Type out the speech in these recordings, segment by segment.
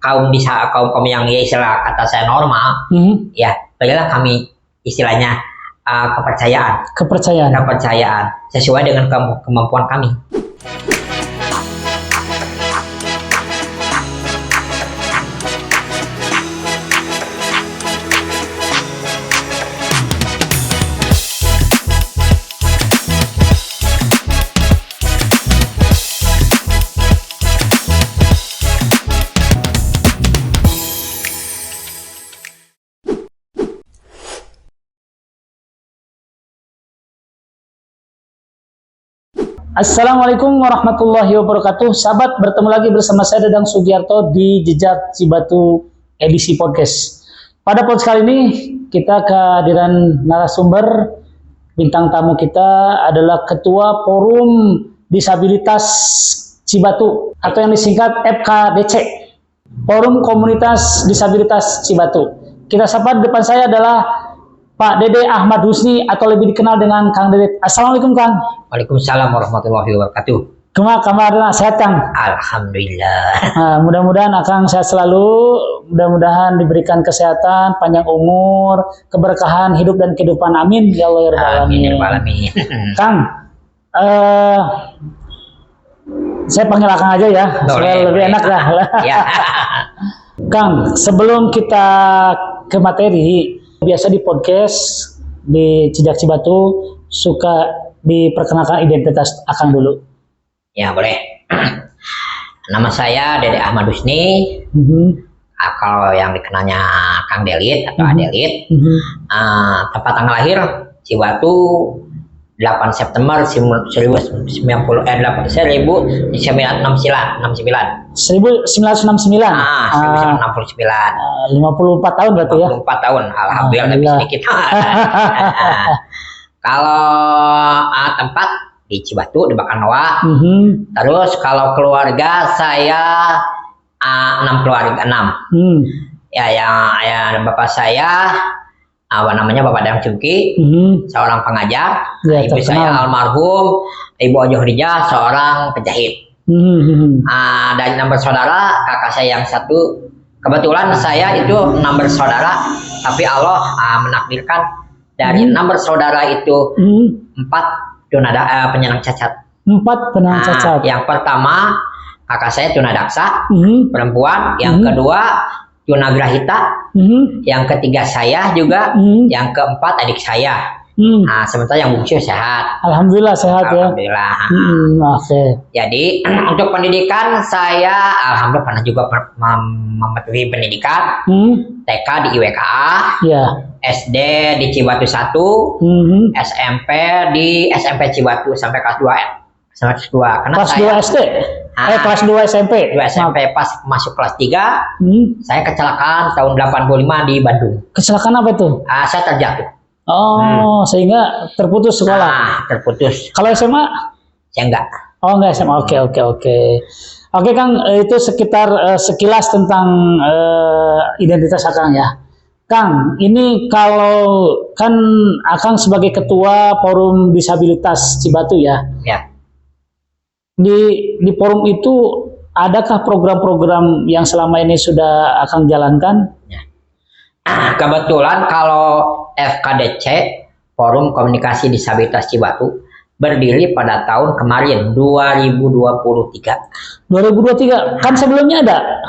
kaum yang ya istilah kata saya normal, ya bagilah kami istilahnya kepercayaan sesuai dengan kemampuan kami. Assalamualaikum warahmatullahi wabarakatuh. Sahabat, bertemu lagi bersama saya Dadang Sugiarto di Jejak Cibatu edisi podcast. Pada podcast kali ini kita kehadiran narasumber. Bintang tamu kita adalah Ketua Forum Disabilitas Cibatu atau yang disingkat FKDC, Forum Komunitas Disabilitas Cibatu. Kita sapa, di depan saya adalah Pak Dede Ahmad Husni atau lebih dikenal dengan Kang Dede. Assalamualaikum Kang. Waalaikumsalam warahmatullahi wabarakatuh. Kabarnya sehat Kang? Alhamdulillah. Nah, mudah-mudahan Akang sehat selalu. Mudah-mudahan diberikan kesehatan, panjang umur, keberkahan hidup dan kehidupan. Amin ya Allah ya Rabbal Alamin. Kang, saya panggil Akang aja ya, supaya lebih enak lah. Ya. Kang, sebelum kita ke materi, biasa di podcast di Jejak Cibatu suka diperkenalkan identitas Akang dulu. Ya boleh. Nama saya Dede Ahmad Husni. Kalau yang dikenalnya Kang Delit atau Adelit. Tempat tanggal lahir Cibatu 8 September 1969. 1969. 54 tahun berarti ya? 54 tahun, alhamdulillah lebih sedikit. Kalau tempat di Cibatu di Bakanoa. Terus kalau keluarga saya 6 keluarga. Ya yang bapak saya namanya Bapak Dang Cuki, seorang pengajar. Ibu saya almarhum Ibu Ojo Rijah, seorang penjahit. Dan 6 bersaudara, kakak saya yang satu. Kebetulan saya itu 6 bersaudara, tapi Allah menakdirkan dari 6 bersaudara itu 4 penyandang cacat. 4 penyandang cacat. Yang pertama kakak saya tunadaksa, perempuan. Yang kedua tunagrahita. Yang ketiga saya juga. Yang keempat adik saya. Sementara yang bungsu sehat. Alhamdulillah sehat ya. Alhamdulillah. Okay. Jadi untuk pendidikan saya alhamdulillah pernah juga mematuhi pendidikan. TK di IWKA. SD di Cibatu 1. SMP di SMP Cibatu sampai kelas 2. Kelas 2. Karena kelas 2 SD. Kelas 2 SMP. 2 SMP pas masuk kelas 3. Saya kecelakaan tahun 85 di Bandung. Kecelakaan apa itu? Saya terjatuh. Sehingga terputus sekolah. Terputus. Kalau SMA? Saya enggak. Oh, enggak SMA. Oke. Oke Kang, itu sekitar sekilas tentang identitas Akang ya. Kang, ini kalau kan Akang sebagai ketua Forum Disabilitas Cibatu ya. Ya. Di forum itu adakah program-program yang selama ini sudah Akang jalankan? Ya. Kebetulan kalau FKDC, Forum Komunikasi Disabilitas Cibatu, berdiri pada tahun kemarin 2023. 2023, kan sebelumnya ada?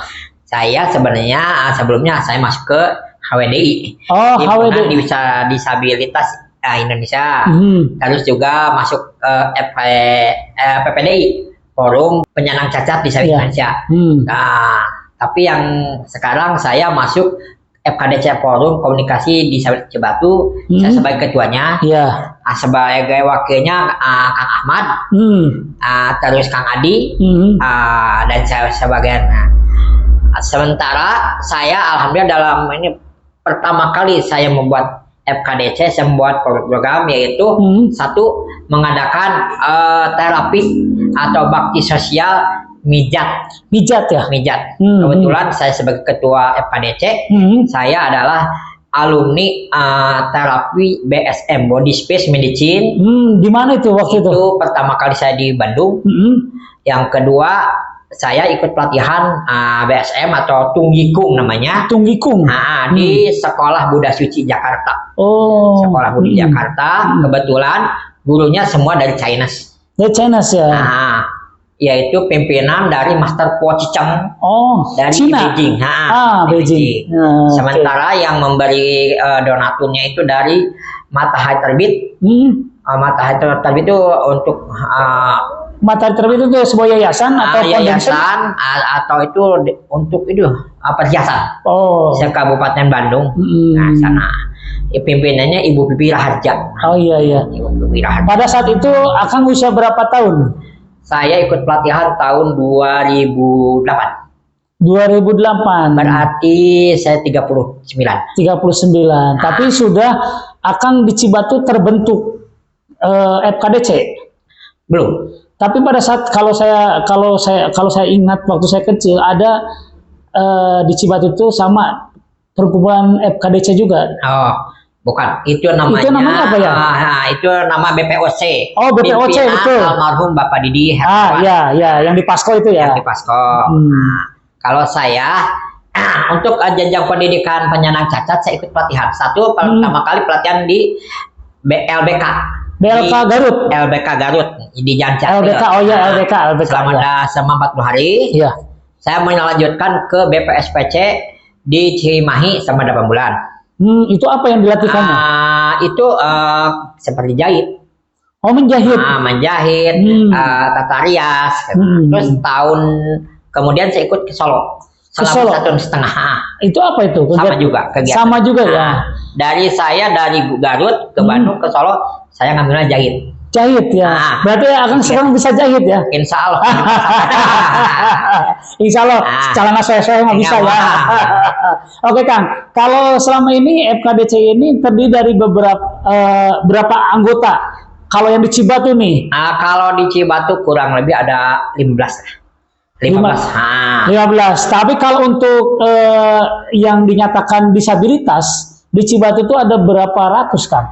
Saya sebelumnya saya masuk ke HWDI. HWDI. Disabilitas Indonesia. Terus juga masuk ke PPDI, Forum Penyandang Cacat Disabilitas Indonesia. Tapi yang sekarang saya masuk FKDC, Forum Komunikasi Disabilitas Cibatu. Saya sebagai ketuanya. Sebagai wakilnya Kang Ahmad. Terus Kang Adi. Dan saya sebagian. Sementara saya alhamdulillah dalam ini pertama kali saya membuat FKDC, saya membuat program yaitu satu, mengadakan terapi atau bakti sosial mijat ya. Kebetulan saya sebagai ketua FKDC, saya adalah alumni terapi BSM, Body Space Medicine. Di mana itu waktu itu? Itu pertama kali saya di Bandung. Yang kedua saya ikut pelatihan BSM atau Tunggikung namanya. Tunggikung. Di Sekolah Buddha Suci Jakarta. Oh. Sekolah Buddha Jakarta. Kebetulan gurunya semua dari Chinese. Dari Chinese ya. Yaitu pimpinan dari Master Po Chiceng dari Cina. Beijing. Beijing. Sementara yang memberi donaturnya itu dari Matahari Terbit. Matahari Terbit itu untuk Matahari Terbit itu sebuah yayasan atau yayasan atau itu untuk itu perhiasan. Kabupaten Bandung. Sana. Pimpinannya Ibu Pipi Raharja. Ibu Pipi Raharja. Pada saat itu Akang usia berapa tahun? Saya ikut pelatihan tahun 2008. 2008. Berarti saya 39. Tapi sudah Akang di Cibatu terbentuk FKDC? Belum. Tapi pada saat kalau saya ingat waktu saya kecil ada di Cibatu itu sama perkumpulan FKDC juga. Bukan, itu namanya. Itu namanya apa ya? Itu nama BPOC. BPOC betul. Almarhum Bapak Didi. Yang di Pasko itu ya. Yang di Pasko. Kalau saya untuk jenjang pendidikan penyandang cacat saya ikut pelatihan. Pertama kali pelatihan di LBK. Garut. LBK Garut di Jancak. LBK, LBK. Selama 40 hari. Iya. Saya melanjutkan ke BPSPC di Cimahi selama 8 bulan. Itu apa yang dilatihkannya? Itu seperti jahit. Menjahit. Menjahit, tata rias. Terus tahun kemudian saya ikut ke Solo. Selama 1,5 tahun. Itu apa itu? Sama juga kegiatan. Sama juga ya. Dari Garut ke Bandung ke Solo, saya ngambilnya jahit. Jahit ya. Berarti Akang sekarang bisa jahit ya? Insya Allah. Insya Allah. Celana saya nggak bisa ya. Oke Kang, kalau selama ini FKDC ini terdiri dari berapa anggota? Kalau yang di Cibatu nih? Kalau di Cibatu kurang lebih ada 15. 15. Tapi kalau untuk yang dinyatakan disabilitas di Cibatu itu ada berapa ratus Kang?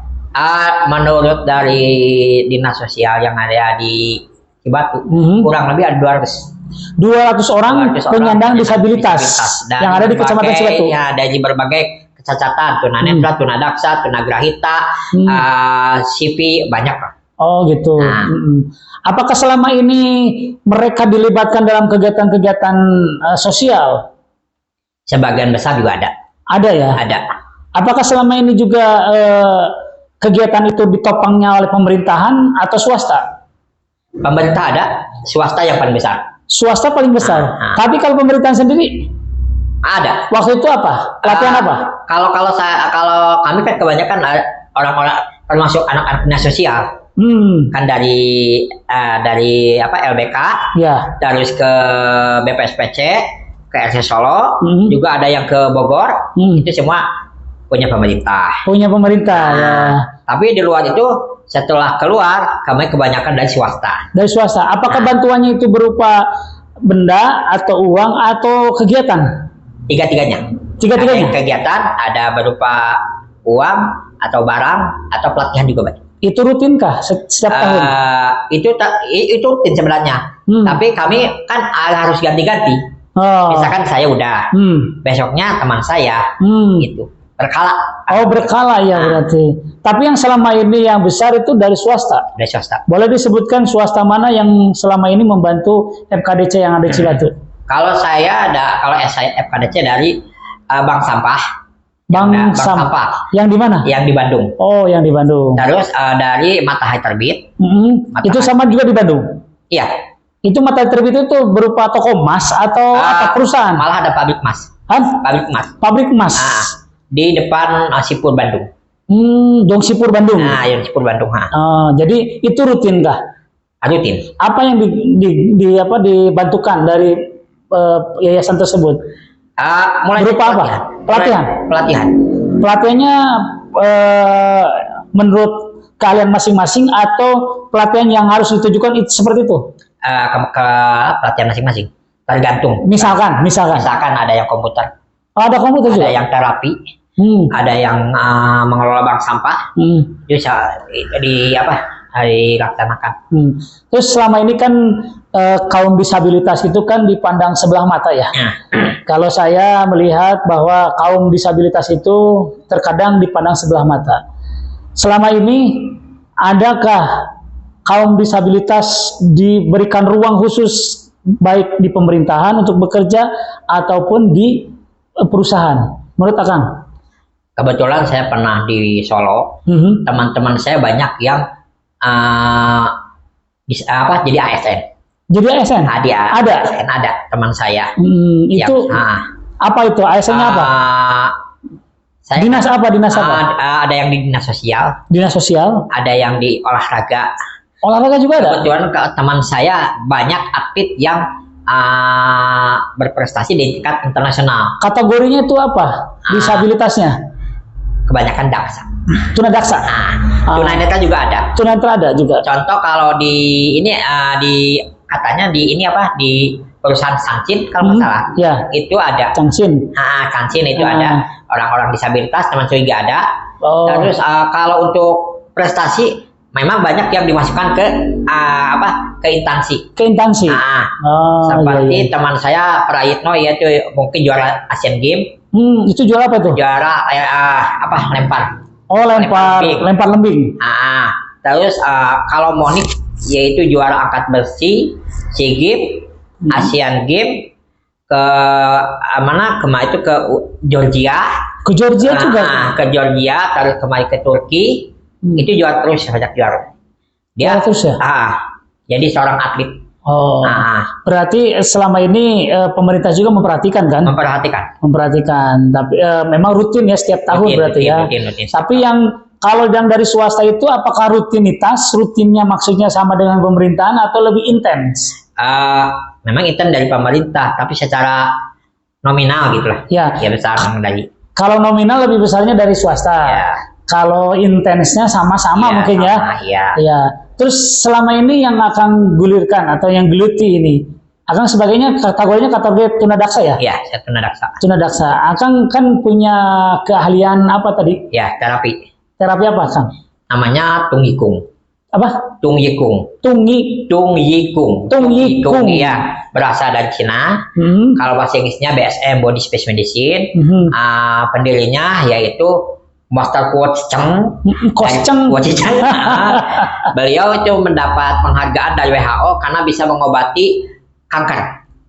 Menurut dari dinas sosial yang ada di Cibatu, kurang lebih ada 200 orang penyandang disabilitas yang ada di Kecamatan Cibatu. Ya, dari berbagai kecacatan, tunanetra, tunadaksa, tunagrahita, CV banyak. Gitu. Apakah selama ini mereka dilibatkan dalam kegiatan-kegiatan sosial? Sebagian besar juga ada. Ada ya? Ada. Apakah selama ini juga kegiatan itu ditopangnya oleh pemerintahan atau swasta? Pemerintah ada, swasta yang paling besar. Swasta paling besar. Tapi kalau pemerintahan sendiri ada. Waktu itu apa? Pelatihan apa? Kalau kami kan kebanyakan orang-orang termasuk anak-anak dinas sosial. Kan dari LBK, terus ke BPSPC, ke RC Solo, juga ada yang ke Bogor. Itu semua punya pemerintah. Ya. Tapi di luar itu setelah keluar kami kebanyakan dari swasta. Apakah bantuannya itu berupa benda atau uang atau kegiatan? Tiga-tiganya. Kegiatan ada berupa uang atau barang atau pelatihan juga banyak. Itu rutinkah setiap tahun? Itu rutin sebenarnya. Tapi kami kan harus ganti-ganti. Misalkan saya udah, besoknya teman saya, gitu. Berkala. Berkala ya berarti. Tapi yang selama ini yang besar itu dari swasta. Dari swasta. Boleh disebutkan swasta mana yang selama ini membantu FKDC yang ada di Cibatu? Kalau saya FKDC dari Bank Sampah. Bank Sampah. Yang di mana? Yang di Bandung. Yang di Bandung. Terus dari Matahari Terbit. Itu sama juga di Bandung? Iya. Itu Matahari Terbit itu berupa toko emas atau apa perusahaan? Malah ada pabrik emas. Pabrik emas. Di depan Sipur Bandung. Dong Sipur Bandung. Yang Sipur Bandung. Jadi itu rutin kah? Rutin. Apa yang dibantukan dari yayasan tersebut? Berupa apa? Pelatihan. Pelatihannya menurut kalian masing-masing atau pelatihan yang harus ditujukan itu seperti itu? Ke pelatihan masing-masing. Tergantung. Misalkan ada yang komputer. Ada komputer juga. Ada yang terapi. Ada yang mengelola bank sampah. dilaksanakan. Terus selama ini kan kaum disabilitas itu kan dipandang sebelah mata ya. Kalau saya melihat bahwa kaum disabilitas itu terkadang dipandang sebelah mata. Selama ini adakah kaum disabilitas diberikan ruang khusus baik di pemerintahan untuk bekerja ataupun di perusahaan? Menurut Akang? Kebetulan saya pernah di Solo. Teman-teman saya banyak yang jadi ASN. Jadi ASN? Ada. ASN ada teman saya. Itu apa itu? ASN-nya apa? Dinas apa? Ada yang di dinas sosial. Dinas sosial. Ada yang di olahraga. Olahraga juga ada? Kebetulan teman saya banyak atlet yang berprestasi di tingkat internasional. Kategorinya itu apa? Disabilitasnya? Kebanyakan daksa. Tunadaksa. Tunanetra juga ada. Tunanetra ada juga. Contoh kalau di ini katanya di perusahaan Sansin kalau nggak salah. Ya. Itu ada. Sansin. Sansin itu ada. Orang-orang disabilitas teman saya juga ada. Terus kalau untuk prestasi memang banyak yang dimasukkan ke instansi. Ke instansi. Seperti teman saya Prayitno yaitu mungkin juara Asian Games. Itu juara apa tuh? Juara lempar. Oh, lempar lembing. Terus kalau Monik yaitu juara angkat besi SEA Games, Asian Games, ke kemarin itu ke Georgia. Ke Georgia juga. Ke Georgia, terus kemarin ke Turki. Itu juara terus, banyak juara. Dia terus ya? Jadi seorang atlet. Berarti selama ini pemerintah juga memperhatikan kan? Memperhatikan. Tapi memang rutin ya setiap tahun berarti ya. Rutin. Tapi yang kalau yang dari swasta itu apakah rutinnya maksudnya sama dengan pemerintahan atau lebih intens? Memang intens dari pemerintah, tapi secara nominal gitulah. Ya besar dari. Kalau nominal lebih besarnya dari swasta. Ya. Kalau intensnya sama-sama mungkin ya. Iya. Terus selama ini yang akan gulirkan atau yang geluti ini, Akang sebagainya kategorinya kategori tunadaksa ya? Iya, saya tunadaksa. Tunadaksa. Akang kan punya keahlian apa tadi? Ya, terapi. Terapi apa, Kang? Namanya Tungyikung. Apa? Tungyikung. Tungyikung. Iya, berasal dari Cina. Kalau bahasa Inggrisnya BSM, Body Space Medicine. Pendirinya yaitu Master Coach Cheng. Beliau itu mendapat penghargaan dari WHO karena bisa mengobati kanker.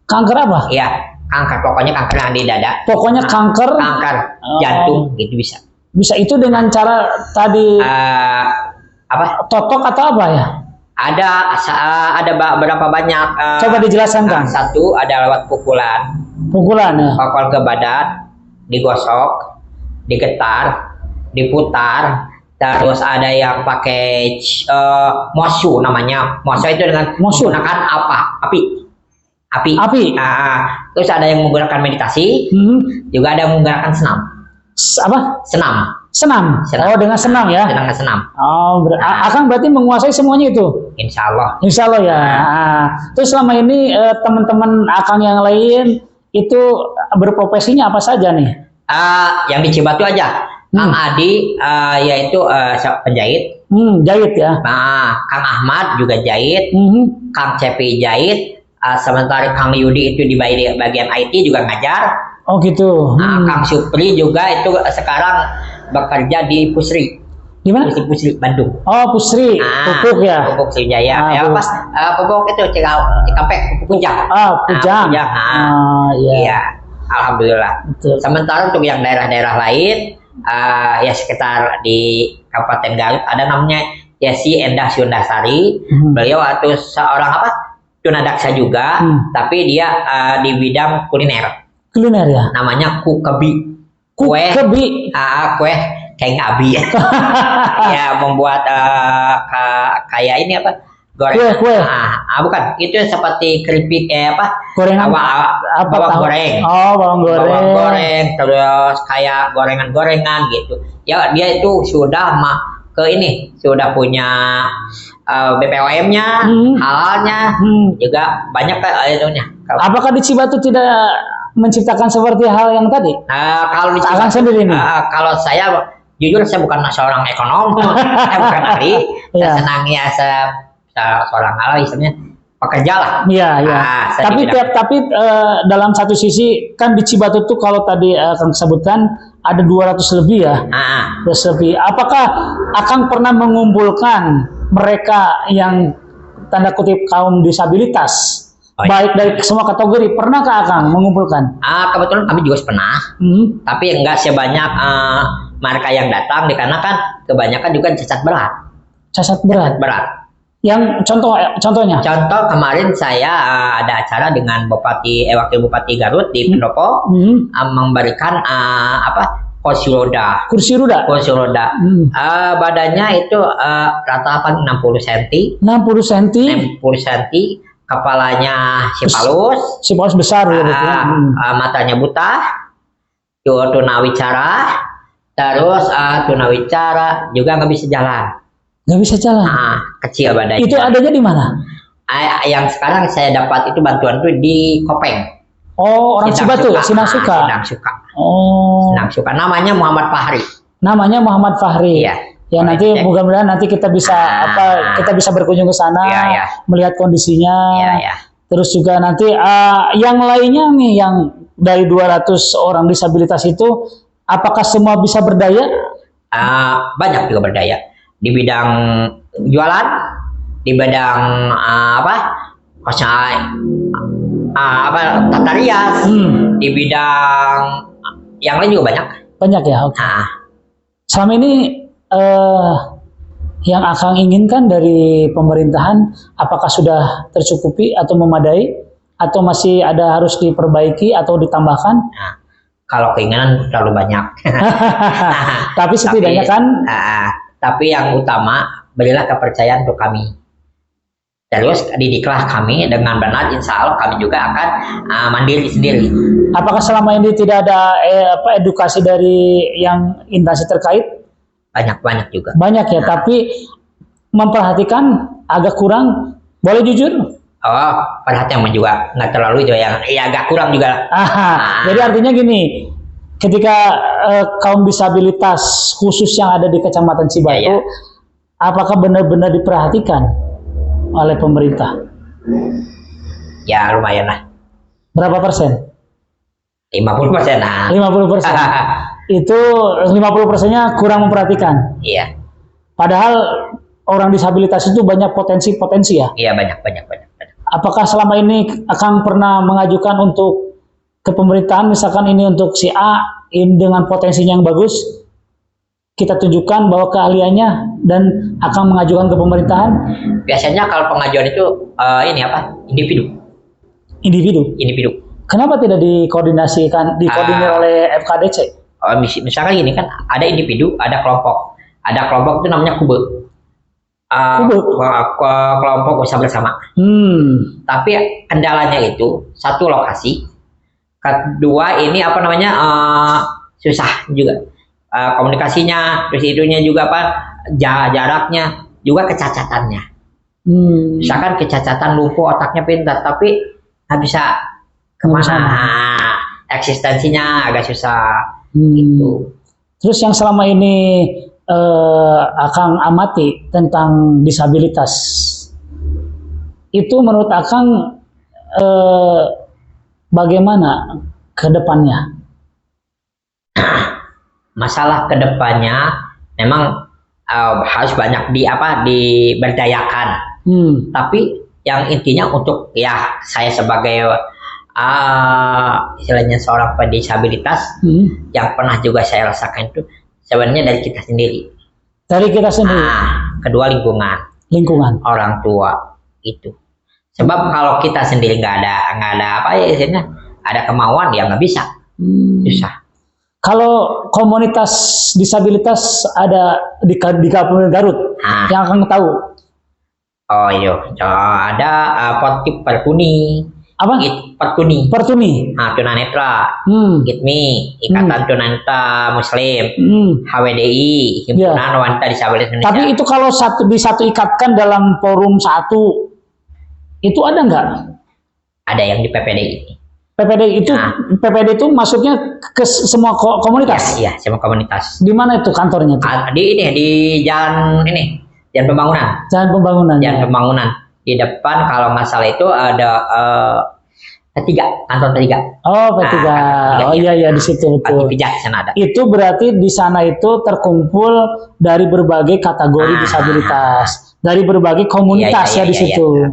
Kanker apa? Iya, kanker. Pokoknya kanker yang di dada. Pokoknya kanker jantung gitu bisa. Bisa itu dengan cara tadi totok atau apa ya? Ada berapa banyak. Coba dijelaskan Kang. Satu ada lewat pukulan. Pukulan ya. Pukul ke badan, digosok, digetar, diputar, terus ada yang pakai mosu namanya. Mosu itu dengan menggunakan api. Terus ada yang menggunakan meditasi, juga ada yang menggunakan senam. Senam. Oh, dengan senam ya. Dengan senam. Oh, Akang berarti menguasai semuanya itu. Insya Allah ya. Terus selama ini teman-teman Akang yang lain itu berprofesinya apa saja nih? Yang di Cibatu aja. Kang Adi yaitu penjahit. Jahit ya. Kang Ahmad juga jahit. Kang Cepi jahit. Sementara Kang Yudi itu di bagian IT juga ngajar. Oh gitu. Kang Supri juga itu sekarang bekerja di Pusri. Di mana? Pusri Bandung. Oh Pusri. Pupuk ya. Pupuk Sriwijaya. Pupuk itu Cikampek, Pupuk Pujang. Pujang. Iya. Alhamdulillah. Betul. Sementara untuk yang daerah-daerah lain. Ya sekitar di Kabupaten Garut ada namanya Yesi Endah Syundasari. Beliau atau seorang tunadaksa juga, tapi dia di bidang kuliner ya. Namanya Kukebi. Kue kayak abi. Ya membuat kayak ini goreng. Kue. Bukan, itu seperti keripik gorengan bawang goreng. Oh, bawang goreng. Terus kayak gorengan gitu. Ya dia itu sudah sudah punya BPOM-nya, halalnya, juga banyak itunya. Apakah di Cibatu tidak menciptakan seperti hal yang tadi? Kalau di Cibatu sendiri nih. Kalau saya jujur saya bukan seorang ekonom, saya bukan ahli, saya senangnya seorang ahli, istilahnya pekerja lah. Iya, iya. Tapi dalam satu sisi kan di Cibatu tuh kalau tadi Kang sebutkan ada 200 lebih ya. 200 lebih. Apakah Akang pernah mengumpulkan mereka yang tanda kutip kaum disabilitas? Baik dari semua kategori, pernahkah Akang mengumpulkan? Kebetulan kami juga pernah, tapi enggak sebanyak mereka yang datang, dikarenakan kebanyakan juga cacat berat. Cacat berat. Yang contohnya? Contoh kemarin saya ada acara dengan Wakil Bupati Garut di Pendopo, memberikan kursi roda. Badannya itu rata-rata 60 cm. 60 cm. Kepalanya sipalus besar ya. Matanya buta, tunawicara, terus tunawicara juga nggak bisa jalan. Kecil badannya. Itu adanya di mana? Yang sekarang saya dapat itu bantuan itu di Kopeng. Oh, orang Cibatu, Sinang Suka. Oh. Sinang Suka. Namanya Muhammad Fahri. Iya. Ya nanti mudah-mudahan nanti kita bisa kita bisa berkunjung ke sana, melihat kondisinya. Terus juga nanti yang lainnya nih yang dari 200 orang disabilitas itu apakah semua bisa berdaya? Banyak juga berdaya. Di bidang jualan, di bidang tata rias, di bidang yang lain juga banyak ya. Selama ini yang Akang inginkan dari pemerintahan apakah sudah tercukupi atau memadai atau masih ada harus diperbaiki atau ditambahkan? Kalau keinginan terlalu banyak. Tapi setidaknya tapi yang utama, berilah kepercayaan untuk kami. Terus didiklah kami dengan benar, insya Allah kami juga akan mandiri sendiri. Apakah selama ini tidak ada edukasi dari yang instansi terkait? Banyak juga. Banyak ya, tapi memperhatikan agak kurang. Boleh jujur? Perhatian juga nggak terlalu itu yang agak kurang juga. Jadi artinya gini. Ketika kaum disabilitas khusus yang ada di Kecamatan Cibatu, apakah benar-benar diperhatikan oleh pemerintah? Ya lumayan lah. Berapa persen? 50%. 50%. Itu 50%-nya kurang memperhatikan. Iya. Padahal orang disabilitas itu banyak potensi-potensi ya. Iya banyak. Apakah selama ini Akang pernah mengajukan untuk ke pemerintahan, misalkan ini untuk si A ini dengan potensinya yang bagus, kita tunjukkan bahwa keahliannya dan akan mengajukan ke pemerintahan? Biasanya kalau pengajuan itu individu. Kenapa tidak dikoordinir oleh FKDC? Misalkan gini kan, ada individu, ada kelompok. Ada kelompok itu namanya kube. Kelompok usaha bersama. Tapi kendalanya itu satu lokasi. Kedua ini susah juga komunikasinya, terus itunya juga jaraknya juga kecacatannya. Misalkan kecacatan lumpuh, otaknya pintar tapi nggak bisa kemana, eksistensinya agak susah gitu. Terus yang selama ini Akang amati tentang disabilitas itu menurut Akang bagaimana ke depannya? Masalah ke depannya memang harus banyak diberdayakan. Tapi yang intinya untuk saya sebagai istilahnya seorang pendisabilitas yang pernah juga saya rasakan itu sebenarnya dari kita sendiri. Kedua lingkungan. Orang tua itu. Sebab kalau kita sendiri nggak ada ada kemauan ya nggak bisa, susah. Kalau komunitas disabilitas ada di Kabupaten Garut yang akan tahu? Oh iya, ada Portip Pertuni. Apa? Pertuni. Tunanetra, ITMI, Ikatan Tunanetra Muslim, HWDI, Himpunan Wanita Disabilitas Indonesia. Tapi itu kalau disatuikatkan dalam forum satu, itu ada nggak? Ada yang di PPDI. PPD itu PPD itu masuknya ke semua komunitas. Iya, semua komunitas. Di mana itu kantornya tuh? Di jalan jalan pembangunan. Jalan pembangunan. Jalan pembangunan. Di depan kalau nggak salah itu ada P3, kantor P3. Oh, P3. Oh iya di situ betul. Pijat sana ada. Itu berarti di sana itu terkumpul dari berbagai kategori disabilitas, dari berbagai komunitas di situ. Iya.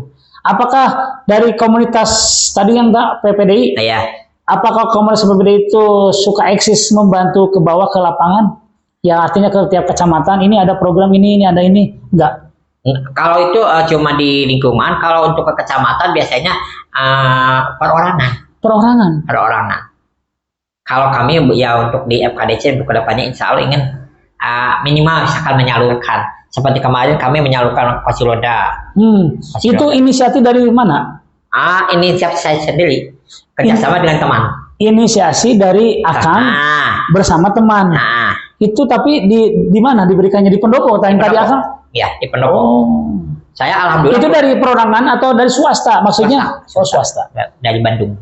Apakah dari komunitas tadi yang PPDI? Iya. Apakah komunitas PPDI itu suka eksis membantu ke bawah ke lapangan? Ya artinya ke tiap kecamatan ini ada program ini ada ini, enggak? Kalau itu cuma di lingkungan, kalau untuk ke kecamatan biasanya perorangan. Kalau kami ya untuk di FKDC untuk kedepannya insya Allah ingin minimal misalkan menyalurkan. Seperti kemarin kami menyalurkan kursi roda. Itu inisiatif dari mana? Inisiatif saya sendiri kerjasama dengan teman. Inisiasi dari Akang bersama teman. Itu tapi di mana diberikannya, di pendopo? Tadi Akang? Ya, di pendopo. Saya alhamdulillah. Itu dari perorangan atau dari swasta maksudnya? Swasta. Dari Bandung.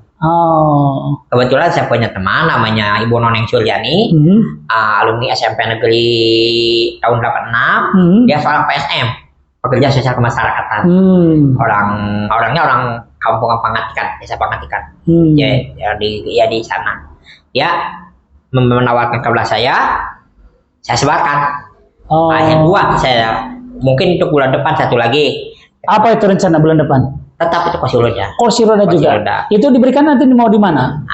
Kebetulan saya punya teman namanya Ibu Noneng Suryani, alumni SMP Negeri tahun 86. Dia seorang PSM, pekerja sosial kemasyarakatan. Orangnya orang kampung Pangatikan, desa Pangatikan. Di sana. Dia menawarkan kepada saya sebarkan. Yang dua saya mungkin untuk bulan depan satu lagi. Apa itu rencana bulan depan? Tetap itu kursi roda. Kursi roda juga. Itu diberikan nanti mau di mana?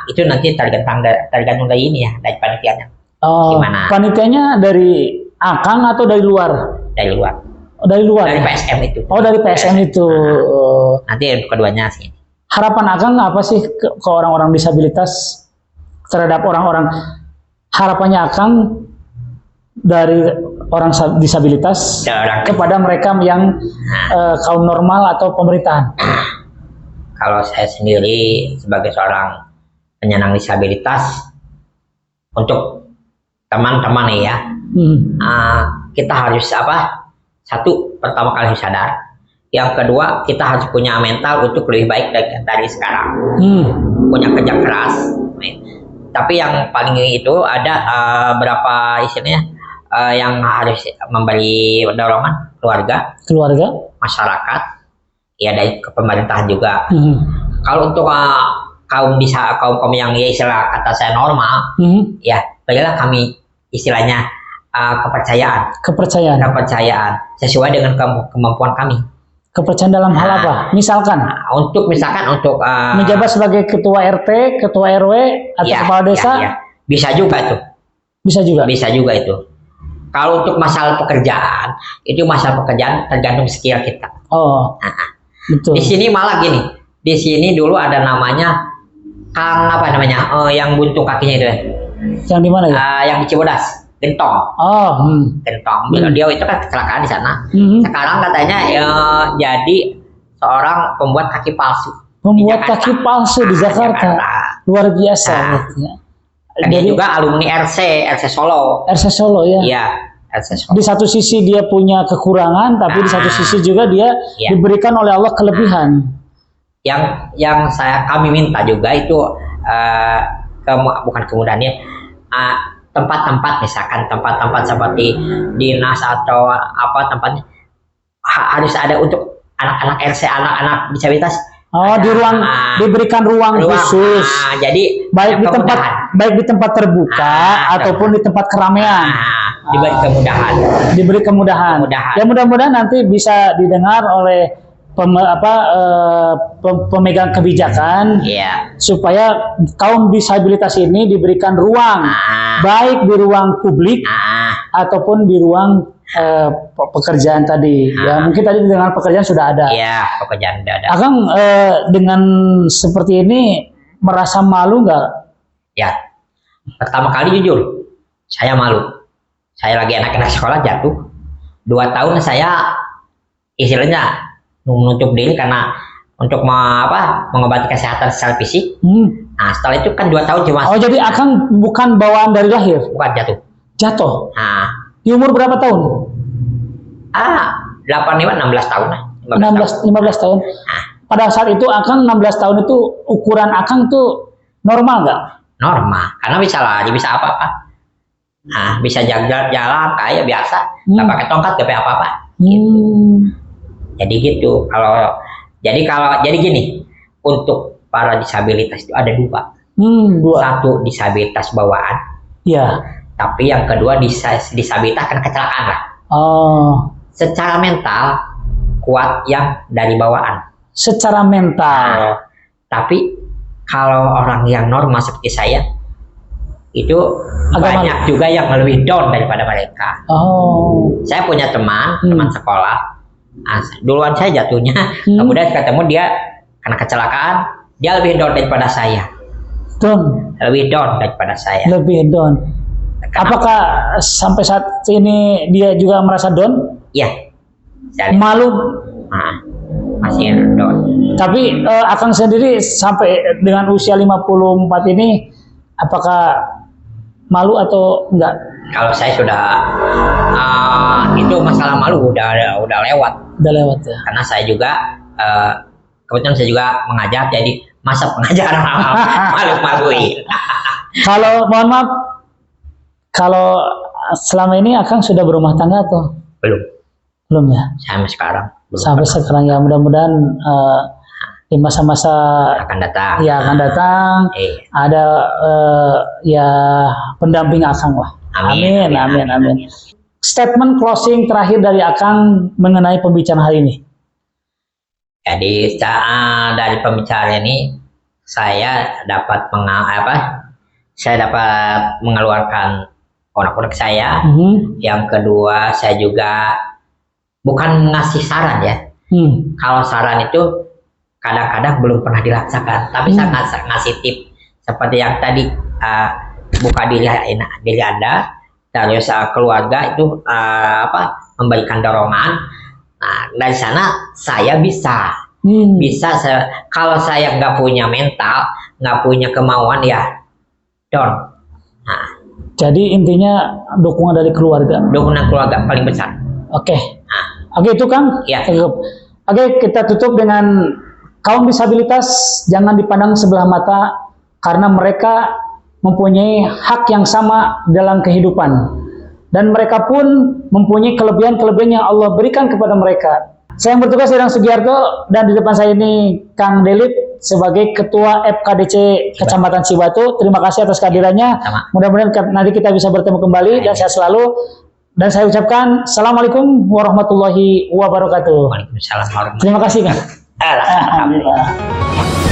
Itu nanti tergantung dari ini ya, dari panitianya. Gimana? Panitianya dari Akang atau dari luar? Dari luar. Dari luar. Dari PSM itu. Dari PSM itu. Nanti untuk keduanya sih. Harapan Akang apa sih ke orang-orang disabilitas, terhadap orang-orang, harapannya Akang dari orang disabilitas kepada mereka yang kaum normal atau pemerintahan? Kalau saya sendiri sebagai seorang penyandang disabilitas, untuk teman-teman kita harus satu, pertama kali harus sadar. Yang kedua, kita harus punya mental untuk lebih baik dari sekarang. Punya kerja keras. Tapi yang paling itu ada berapa istilahnya yang harus memberi dorongan, keluarga, masyarakat, ya dari pemerintahan juga. Kalau untuk kaum yang istilah kata saya normal, ya bagaimana kami istilahnya kepercayaan sesuai dengan kemampuan kami. Kepercayaan dalam hal apa? Misalkan untuk menjabat sebagai ketua RT, ketua RW atau kepala desa, bisa juga tuh. Bisa juga itu. Kalau untuk masalah pekerjaan, itu masalah pekerjaan tergantung skill kita. Betul. Di sini malah gini. Di sini dulu ada namanya Kang yang buntung kakinya itu. Yang di mana ya? Yang di Cibodas, Gentong. Gentong. Dia itu kan kecelakaan di sana. Sekarang katanya jadi seorang pembuat kaki palsu. Pembuat kaki palsu di Jakarta. Luar biasa. Jadi juga alumni RC Solo. RC Solo ya. Iya, RC Solo. Di satu sisi dia punya kekurangan, tapi di satu sisi juga dia diberikan oleh Allah kelebihan. Yang kami minta juga itu bukan kemudahannya, tempat-tempat misalkan tempat-tempat seperti dinas atau apa tempatnya harus ada untuk anak-anak RC, anak-anak disabilitas. Diberikan ruang khusus. Jadi baik di tempat terbuka ataupun di tempat keramaian. Diberi kemudahan. Ya mudah-mudahan nanti bisa didengar oleh pemegang kebijakan, supaya kaum disabilitas ini diberikan ruang, baik di ruang publik ataupun di ruang pekerjaan tadi. Ya mungkin tadi dengan pekerjaan sudah ada. Iya, pekerjaan sudah ada. Akang dengan seperti ini merasa malu nggak? Ya, pertama kali jujur, saya malu. Saya lagi anak-anak sekolah jatuh. 2 tahun saya istilahnya menutup diri karena untuk mengobati kesehatan secara fisik. Nah setelah itu kan 2 tahun cuma. Jadi Akang bukan bawaan dari lahir? Bukan, jatuh. Nah, di umur berapa tahun? 85, 16 tahun lah. 15 tahun. pada saat itu Akang 16 tahun itu ukuran Akang tuh normal nggak? Normal, karena bisa lari, bisa apa-apa. Nah, bisa jalan kayak biasa, nggak pakai tongkat, nggak pakai apa-apa. Jadi gitu. Jadi gini, untuk para disabilitas itu ada dua. Satu disabilitas bawaan. Ya. Tapi yang kedua disabilitas kan kecelakaan lah. Secara mental kuat yang dari bawaan. Secara mental. Tapi kalau orang yang normal seperti saya itu banyak juga yang lebih down daripada mereka. Saya punya teman sekolah. Nah, duluan saya jatuhnya, kemudian ketemu dia karena kecelakaan, dia lebih down daripada saya. Lebih down daripada saya. Lebih down. Apakah sampai saat ini dia juga merasa down? Iya. Malu? Nah, masih down. Tapi Akang sendiri sampai dengan usia 54 ini, apakah malu atau enggak? Kalau saya sudah itu masalah malu udah lewat. Udah lewat ya. Karena saya juga kebetulan saya juga mengajar, jadi masa pengajaran malu-maluin. Kalau mohon maaf, kalau selama ini Akang sudah berumah tangga atau belum? Belum ya. Sampai sekarang. Sampai sekarang ya, mudah-mudahan di masa-masa akan datang. Ya akan datang. Ada ya pendamping Akang lah. Amin. Statement closing terakhir dari Akang mengenai pembicaraan hari ini. Jadi dari pembicaraan ini saya dapat mengeluarkan unek-unek saya. Yang kedua, saya juga bukan ngasih saran ya. Kalau saran itu kadang-kadang belum pernah dirasakan, tapi saya ngasih tip seperti yang tadi, buka diri Anda, terus keluarga itu memberikan dorongan. Nah, dari sana saya bisa kalau saya nggak punya mental, nggak punya kemauan, ya down. Nah, jadi intinya dukungan dari keluarga. Dukungan keluarga paling besar. Oke. Oke, itu Kang. Ya. Oke, kita tutup dengan kaum disabilitas jangan dipandang sebelah mata karena mereka mempunyai hak yang sama dalam kehidupan. Dan mereka pun mempunyai kelebihan-kelebihan yang Allah berikan kepada mereka. Saya yang bertugas Dedang Sugiarto, dan di depan saya ini Kang Delip sebagai Ketua FKDC Kecamatan Cibatu. Terima kasih atas kehadirannya. Mudah-mudahan nanti kita bisa bertemu kembali dan sehat selalu. Dan saya ucapkan Assalamualaikum warahmatullahi wabarakatuh. Waalaikumsalam warahmatullahi wabarakatuh. Terima kasih Kang. Alhamdulillah.